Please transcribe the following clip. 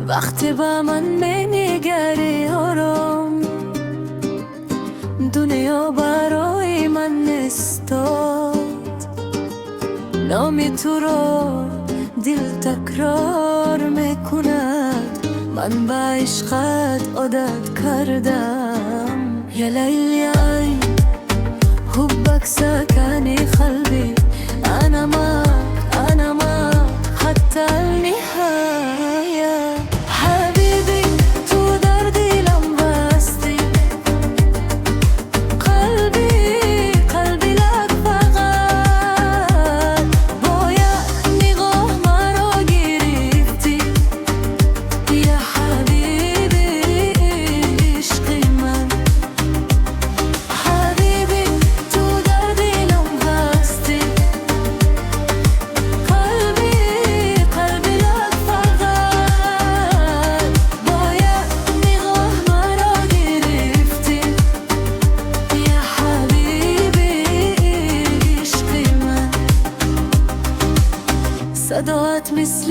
وقتی با من می‌نگری دنیا برای من نستاد. نام تو رو دل تکرار میکند، من با عشقت عادت کردم. یا لیلی حبك سكن قلبي، أنا معك حتى النهاية. حبيبي تو دردي لم بستی، قلبي لك فقط. باید نگاه مرا گرفتی یا حبیبی عشق من. حبیبی تو دردی لم بستی، قلبی لك فقط. باید نگاه مرا گرفتی یا حبیبی عشق من. صداعت مثل